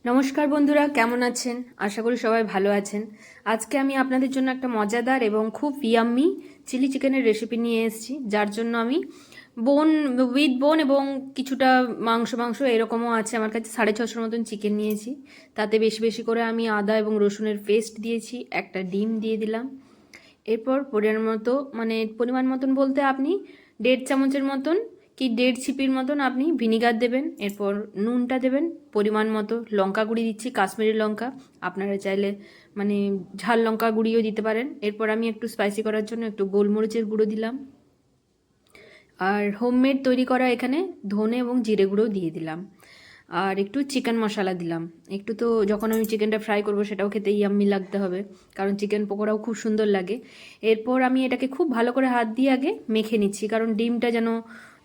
নমস্কার বন্ধুরা, কেমন আছেন? আশা করি সবাই ভালো আছেন। আজকে আমি আপনাদের জন্য একটা মজাদার এবং খুব ইয়াম্মি চিলি চিকেনের রেসিপি নিয়ে এসেছি, যার জন্য আমি বোন উইথ বোন এবং কিছুটা মাংস মাংস এরকমও আছে আমার কাছে। 650 মতন চিকেন নিয়েছি। তাতে বেশি বেশি করে আমি আদা এবং রসুনের পেস্ট দিয়েছি, একটা ডিম দিয়ে দিলাম। এরপর পরিমাণ মতন বলতে আপনি 1.5 চামচের মতন কি 1.5 ছিপির মতন আপনি ভিনিগার দেবেন। এরপর নুনটা দেবেন পরিমাণ মতো। লঙ্কা গুঁড়ি দিচ্ছি, কাশ্মীরি লঙ্কা, আপনারা চাইলে ঝাল লঙ্কা গুঁড়িও দিতে পারেন। এরপর আমি একটু স্পাইসি করার জন্য একটু গোলমরিচের গুঁড়ো দিলাম, আর হোমমেড তৈরি করা এখানে ধনে এবং জিরে গুঁড়ো দিয়ে দিলাম, আর একটু চিকেন মশলা দিলাম। একটু তো যখন আমি চিকেনটা ফ্রাই করব সেটাও খেতে ইয়াম্মি লাগতে হবে, কারণ চিকেন পকোড়াও খুব সুন্দর লাগে। এরপর আমি এটাকে খুব ভালো করে হাত দিয়ে আগে মেখে নিচ্ছি, কারণ ডিমটা যেন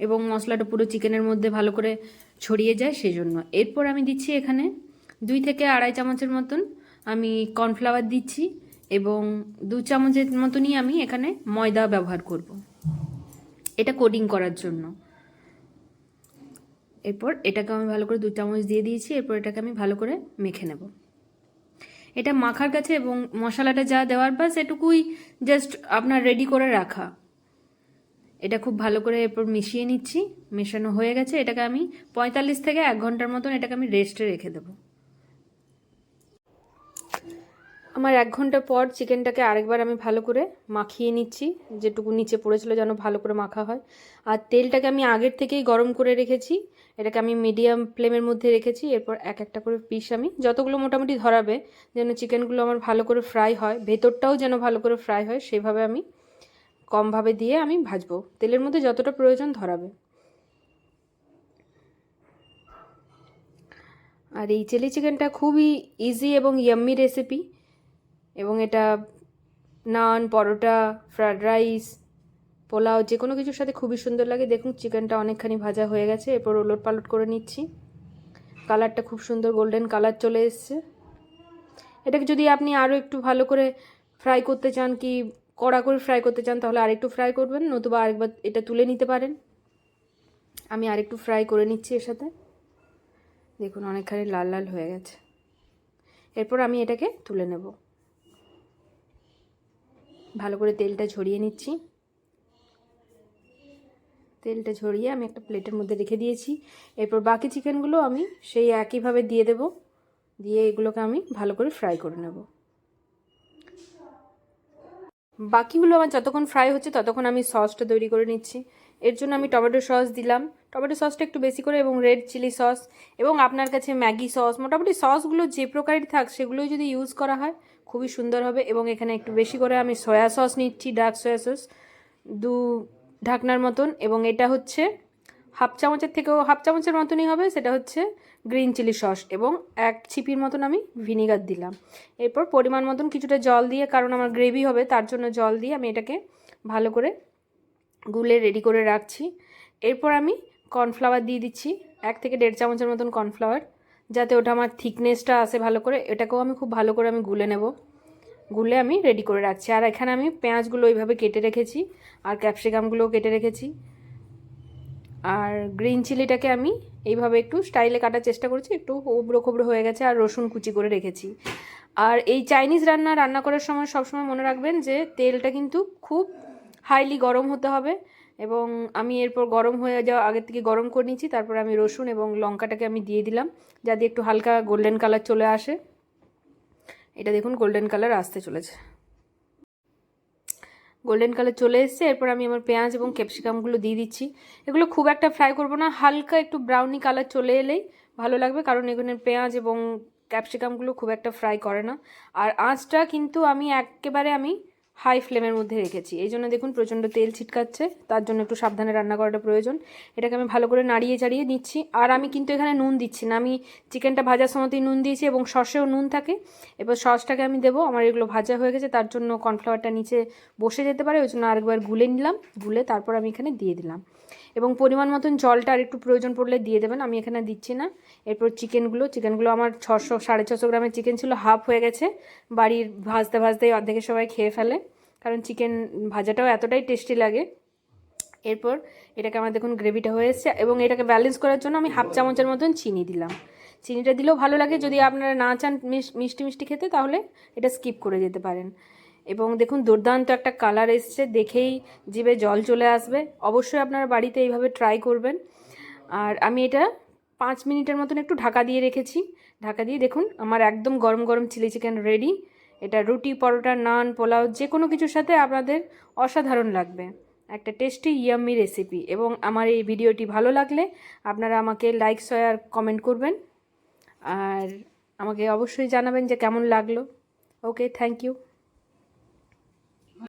এবং মশলাটা পুরো চিকেনের মধ্যে ভালো করে ছড়িয়ে যায় সেজন্য। এরপর আমি দিচ্ছি এখানে 2 থেকে আড়াই চামচের মতন আমি কর্নফ্লাওয়ার দিচ্ছি, এবং 2 চামচের মতনই আমি এখানে ময়দা ব্যবহার করব এটা কোটিং করার জন্য। এরপর এটাকে আমি ভালো করে 2 চামচ দিয়ে দিয়েছি। এরপর এটাকে আমি ভালো করে মেখে নেব। এটা মাখার কাছে এবং মশলাটা যা দেওয়ার বাস এটুকুই জাস্ট আপনার রেডি করে রাখা। এটা খুব ভালো করে এরপর মিশিয়ে নিচ্ছি। মেশানো হয়ে গেছে। এটাকে আমি 45 থেকে 1 ঘন্টার মতন এটাকে আমি রেস্টে রেখে দেবো। আমার 1 ঘন্টা পর চিকেনটাকে আরেকবার আমি ভালো করে মাখিয়ে নিচ্ছি, যেটুকু নিচে পড়েছিল যেন ভালো করে মাখা হয়। আর তেলটাকে আমি আগের থেকেই গরম করে রেখেছি। এটাকে আমি মিডিয়াম ফ্লেমের মধ্যে রেখেছি। এরপর এক একটা করে পিস আমি যতগুলো মোটামুটি ধরাবে, যেন চিকেনগুলো আমার ভালো করে ফ্রাই হয়, ভেতরটাও যেন ভালো করে ফ্রাই হয়, সেভাবে আমি কমভাবে দিয়ে আমি ভাজবো। তেলের মধ্যে যতটা প্রয়োজন ধরাবে। আর এই চিলি চিকেনটা খুবই ইজি এবং ইয়াম্মি রেসিপি, এবং এটা নান, পরোটা, ফ্রায়েড রাইস, পোলাও যে কোনো কিছুর সাথে খুবই সুন্দর লাগে। দেখুন চিকেনটা অনেকখানি ভাজা হয়ে গেছে। এরপর ওলট পালট করে নিচ্ছি। কালারটা খুব সুন্দর গোল্ডেন কালার চলে এসছে। এটাকে যদি আপনি আরও একটু ভালো করে ফ্রাই করতে চান, কি কড়া করে ফ্রাই করতে চান, তাহলে আরেকটু ফ্রাই করবেন, নতুবা আরেকবার এটা তুলে নিতে পারেন। আমি আরেকটু ফ্রাই করে নিচ্ছি এর সাথে। দেখুন অনেকখানি লাল লাল হয়ে গেছে। এরপর আমি এটাকে তুলে নেব। ভালো করে তেলটা ঝরিয়ে নিচ্ছি। তেলটা ঝরিয়ে আমি একটা প্লেটের মধ্যে রেখে দিয়েছি। এরপর বাকি চিকেনগুলো আমি সেই একইভাবে দিয়ে দেব। দিয়ে এগুলোকে আমি ভালো করে ফ্রাই করে নেব। বাকিগুলো আমার যতক্ষণ ফ্রাই হচ্ছে ততক্ষণ আমি সসটা তৈরি করে নিচ্ছি। এর জন্য আমি টমেটো সস দিলাম, টমেটো সসটা একটু বেশি করে, এবং রেড চিলি সস, এবং আপনার কাছে ম্যাগি সস, মোটামুটি সসগুলো যে প্রকারের থাক সেগুলোই যদি ইউজ করা হয় খুবই সুন্দর হবে। এবং এখানে একটু বেশি করে আমি সয়া সস নিচ্ছি, ডার্ক সয়া সস 2 ঢাকনার মতন, এবং এটা হচ্ছে হাফ চামচের মতনই হবে, সেটা হচ্ছে গ্রিন চিলি সস, এবং 1 ছিপির মতন আমি ভিনিগার দিলাম। এরপর পরিমাণ মতন কিছুটা জল দিয়ে, কারণ আমার গ্রেভি হবে তার জন্য জল দিয়ে আমি এটাকে ভালো করে গুলে রেডি করে রাখছি। এরপর আমি কর্নফ্লাওয়ার দিয়ে দিচ্ছি, 1 থেকে 1.5 চামচের মতন কর্নফ্লাওয়ার, যাতে ওটা আমার থিকনেসটা আসে ভালো করে। এটাকেও আমি খুব ভালো করে আমি গুলে নেব। গুলে আমি রেডি করে রাখছি। আর এখানে আমি পেঁয়াজগুলো এইভাবে কেটে রেখেছি, আর ক্যাপসিকামগুলোও কেটে রেখেছি। আর গ্রিন চিলিটাকে আমি এইভাবে একটু স্টাইলে কাটার চেষ্টা করছি, একটু উবড়ো খোবড়ো হয়ে গেছে। আর রসুন কুচি করে রেখেছি। আর এই চাইনিজ রান্না করার সময় সবসময় মনে রাখবেন যে তেলটা কিন্তু খুব হাইলি গরম হতে হবে। এবং আমি এরপর গরম হয়ে যাওয়া আগের থেকে গরম করে নিচ্ছি। তারপর আমি রসুন এবং লঙ্কাটাকে আমি দিয়ে দিলাম, যাতে একটু হালকা গোল্ডেন কালার চলে আসে। এটা দেখুন গোল্ডেন কালার আসতে চলেছে, গোল্ডেন কালার চলে এসছে। এরপর আমি আমার পেঁয়াজ এবং ক্যাপসিকামগুলো দিয়ে দিচ্ছি। এগুলো খুব একটা ফ্রাই করব না, হালকা একটু ব্রাউনি কালার চলে এলেই ভালো লাগবে, কারণ এখানে পেঁয়াজ এবং ক্যাপসিকামগুলো খুব একটা ফ্রাই করে না। আর আঁচটা কিন্তু আমি একেবারে হাই ফ্লেমের মধ্যে রেখেছি, এই জন্য দেখুন প্রচণ্ড তেল ছিটকাচ্ছে, তার জন্য একটু সাবধানে রান্না করাটা প্রয়োজন। এটাকে আমি ভালো করে নাড়িয়ে চাড়িয়ে নিচ্ছি। আর আমি কিন্তু এখানে নুন দিচ্ছি না, আমি চিকেনটা ভাজার সময়তেই নুন দিয়েছি, এবং সসেও নুন থাকে। এবার সসটাকে আমি দেবো। আমার এগুলো ভাজা হয়ে গেছে, তার জন্য কর্নফ্লাওয়ারটা নিচে বসে যেতে পারে, ওই জন্য আরেকবার গুলে নিলাম। গুলে তারপর আমি এখানে দিয়ে দিলাম, এবং পরিমাণ মতন জলটা আর একটু প্রয়োজন পড়লে দিয়ে দেবেন, আমি এখানে দিচ্ছি না। এরপর চিকেনগুলো আমার 600-650 গ্রামের চিকেন ছিল, হাফ হয়ে গেছে। বাড়ির ভাজতে ভাজতেই অর্ধেকে সবাই খেয়ে ফেলে, কারণ চিকেন ভাজাটাও এতটাই টেস্টি লাগে। এরপর এটাকে আমার দেখুন গ্রেভিটা হয়ে এসছে, এবং এটাকে ব্যালেন্স করার জন্য আমি হাফ চামচের মতন চিনি দিলাম। চিনিটা দিলেও ভালো লাগে। যদি আপনারা না চান মিষ্টি মিষ্টি খেতে, তাহলে এটা স্কিপ করে যেতে পারেন। এবং দেখুন দুর্দান্ত একটা কালার এসছে, দেখেই জিভে জল চলে আসবে। অবশ্যই আপনারা বাড়িতে এইভাবে ট্রাই করবেন। আর আমি এটা 5 মিনিটের মতন একটু ঢাকা দিয়ে রেখেছি। ঢাকা দিয়ে দেখুন আমার একদম গরম গরম চিলি চিকেন রেডি। এটা রুটি, পরোটা, নান, পোলাও যে কোনো কিছুর সাথে আপনাদের অসাধারণ লাগবে। একটা টেস্টি ইয়াম্মি রেসিপি। এবং আমার এই ভিডিওটি ভালো লাগলে আপনারা আমাকে লাইক, শেয়ার, কমেন্ট করবেন। আর আমাকে অবশ্যই জানাবেন যে কেমন লাগলো। ওকে, থ্যাংক ইউ।